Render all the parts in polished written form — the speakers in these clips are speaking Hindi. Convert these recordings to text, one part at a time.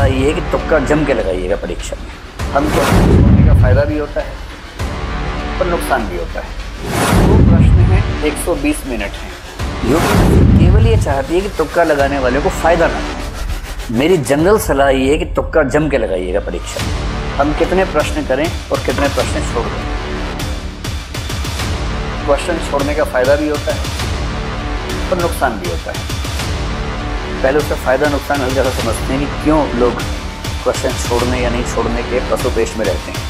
ये है कि तुक्का जम के लगाइएगा परीक्षा में। हम क्वेश्चन छोड़ने का फायदा भी होता है और नुकसान भी होता है। दो प्रश्न हैं, 120 मिनट हैं। यूपीएससी केवल ये चाहती है कि तुक्का लगाने वाले को फायदा ना हो। मेरी जनरल सलाह ये है कि तुक्का जम के लगाइएगा परीक्षा में। हम कितने प्रश्न करें और कितने प्रश्न छोड़ दें। क्वेश्चन छोड़ने का फायदा भी होता है और नुकसान भी होता है। पहले उसका फायदा नुकसान हल्का सा समझते हैं कि क्यों लोग क्वेश्चन छोड़ने या नहीं छोड़ने के पसोपेश में रहते हैं,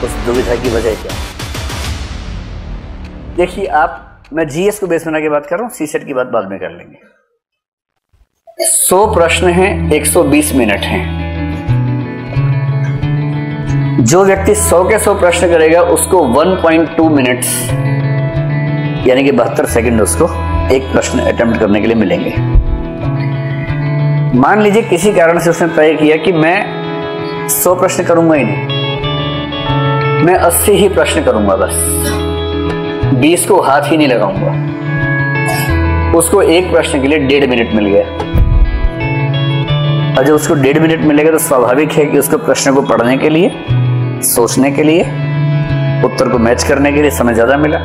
उस दुविधा की वजह क्या है। देखिए मैं जीएस को बेस बना के बात कर रहा हूँ, सीसेट की बात बाद में कर लेंगे। 100 प्रश्न हैं, 120 मिनट हैं। जो व्यक्ति 100 के 100 प्रश्न करेगा उसको 1.2 मिनट्स यानी कि 72 सेकंड उसको एक प्रश्न अटेम्प्ट करने के लिए मिलेंगे। मान लीजिए किसी कारण से उसने तय किया कि मैं 100 प्रश्न करूंगा ही नहीं, मैं 80 ही प्रश्न करूंगा, बस 20 को हाथ ही नहीं लगाऊंगा। उसको एक प्रश्न के लिए 1.5 मिनट मिल गया। और जब उसको 1.5 मिनट मिलेगा तो स्वाभाविक है कि उसको प्रश्न को पढ़ने के लिए, सोचने के लिए, उत्तर को मैच करने के लिए समय ज्यादा मिला।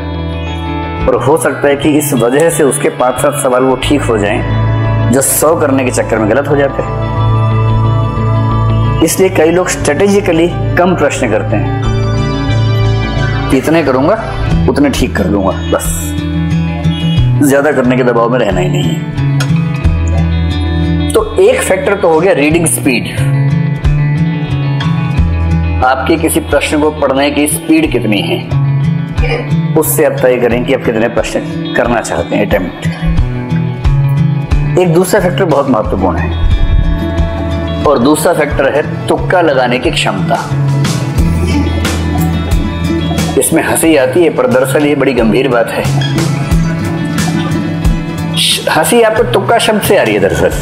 और हो सकता है कि इस वजह से उसके 5-7 सवाल वो ठीक हो जाएं जो 100 करने के चक्कर में गलत हो जाते हैं। इसलिए कई लोग स्ट्रेटेजिकली कम प्रश्न करते हैं कि इतने करूंगा उतने ठीक कर लूंगा, बस ज्यादा करने के दबाव में रहना ही नहीं है। तो एक फैक्टर तो हो गया रीडिंग स्पीड। आपके किसी प्रश्न को पढ़ने की स्पीड कितनी है, उससे आप तय करें कि आप कितने प्रश्न करना चाहते हैं अटेम्प्ट। एक दूसरा फैक्टर बहुत महत्वपूर्ण है और दूसरा फैक्टर है तुक्का लगाने की क्षमता। इसमें हंसी आती है पर दरअसल ये बड़ी गंभीर बात है। हंसी आपको तुक्का शब्द से आ रही है। दरअसल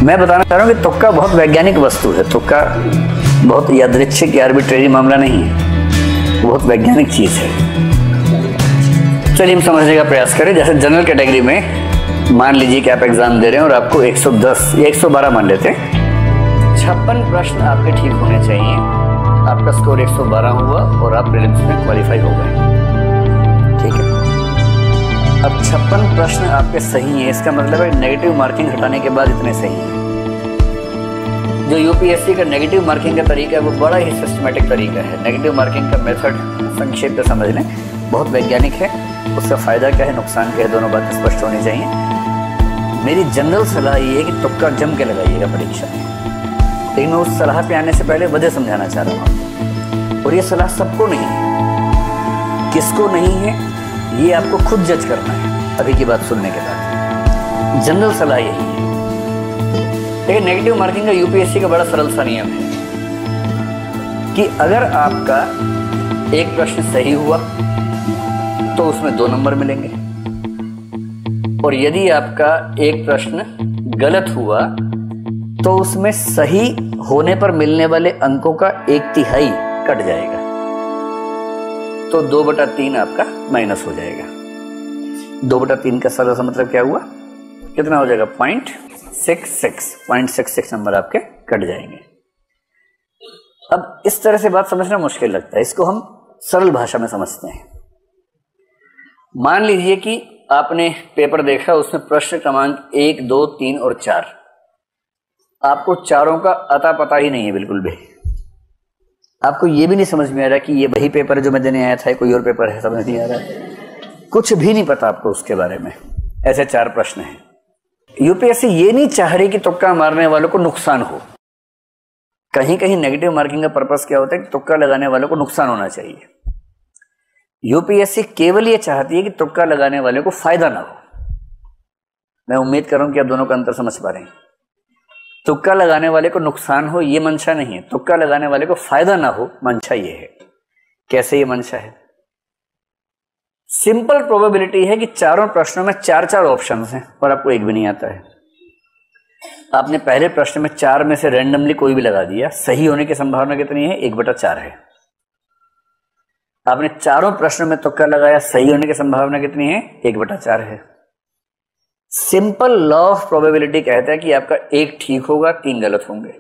मैं बताना चाह रहा हूं कि तुक्का बहुत वैज्ञानिक वस्तु है। तुक्का बहुत यादृच्छिक या आर्बिट्रेरी मामला नहीं है, बहुत वैज्ञानिक चीज है। चलिए हम समझने का प्रयास करें। जैसे जनरल कैटेगरी में मान लीजिए कि आप एग्जाम दे रहे हैं और आपको 110 या 112 मान लेते हैं, 56 प्रश्न आपके ठीक होने चाहिए। आपका स्कोर 112 हुआ और आप प्रीलिम्स में क्वालिफाई हो गए। ठीक है, अब 56 प्रश्न आपके सही हैं, इसका मतलब है नेगेटिव मार्किंग हटाने के बाद इतने सही हैं। जो यूपीएससी का नेगेटिव मार्किंग का तरीका है वो बड़ा ही सिस्टमेटिक तरीका है। नेगेटिव मार्किंग का मेथड संक्षेप में समझ लें, बहुत वैज्ञानिक है। उसका फायदा क्या है, नुकसान क्या है, दोनों बातें स्पष्ट होनी चाहिए। मेरी जनरल सलाह ये है कि तुक्का जम के लगाइएगा परीक्षा में। लेकिन मैं उस सलाह पे आने से पहले वजह समझाना चाह रहा हूँ। और ये सलाह सबको नहीं है, किसको नहीं है ये आपको खुद जज करना है अभी की बात सुनने के बाद। जनरल सलाह यही है। लेकिन नेगेटिव मार्किंग का यूपीएससी का बड़ा सरल सा नियम है कि अगर आपका एक प्रश्न सही हुआ तो उसमें 2 नंबर मिलेंगे, और यदि आपका एक प्रश्न गलत हुआ तो उसमें सही होने पर मिलने वाले अंकों का 1/3 कट जाएगा, तो 2/3 आपका माइनस हो जाएगा। 2/3 का सरल सा मतलब क्या हुआ, कितना हो जाएगा, 0.66 नंबर आपके कट जाएंगे। अब इस तरह से बात समझना मुश्किल लगता है, इसको हम सरल भाषा में समझते हैं। मान लीजिए कि आपने पेपर देखा, उसमें प्रश्न क्रमांक 1, 2, 3 और 4, आपको चारों का अता पता ही नहीं है बिल्कुल भी। आपको यह भी नहीं समझ में आ रहा कि ये वही पेपर है जो मैं देने आया था, कोई और पेपर है, समझ नहीं आ रहा है, कुछ भी नहीं पता आपको उसके बारे में। ऐसे 4 प्रश्न हैं। यूपीएससी ये नहीं चाह रही कि तुक्का मारने वालों को नुकसान हो। कहीं कहीं नेगेटिव मार्किंग का पर्पस क्या होता है कि तुक्का लगाने वालों को नुकसान होना चाहिए। यूपीएससी केवल ये चाहती है कि तुक्का लगाने वाले को फायदा ना हो। मैं उम्मीद कर रहा हूं कि आप दोनों का अंतर समझ पा रहे हैं। तुक्का लगाने वाले को नुकसान हो ये मंशा नहीं है, तुक्का लगाने वाले को फायदा ना हो मंशा ये है। कैसे ये मंशा है, सिंपल प्रोबेबिलिटी है कि चारों प्रश्नों में 4-4 ऑप्शंस हैं और आपको एक भी नहीं आता है। आपने पहले प्रश्न में 4 में से रैंडमली कोई भी लगा दिया, सही होने की संभावना कितनी है, 1/4 है। आपने चारों प्रश्नों में तुक्का लगाया, सही होने की संभावना कितनी है, 1/4 है। सिंपल लॉ ऑफ प्रोबेबिलिटी कहता है कि आपका एक ठीक होगा 3 गलत होंगे।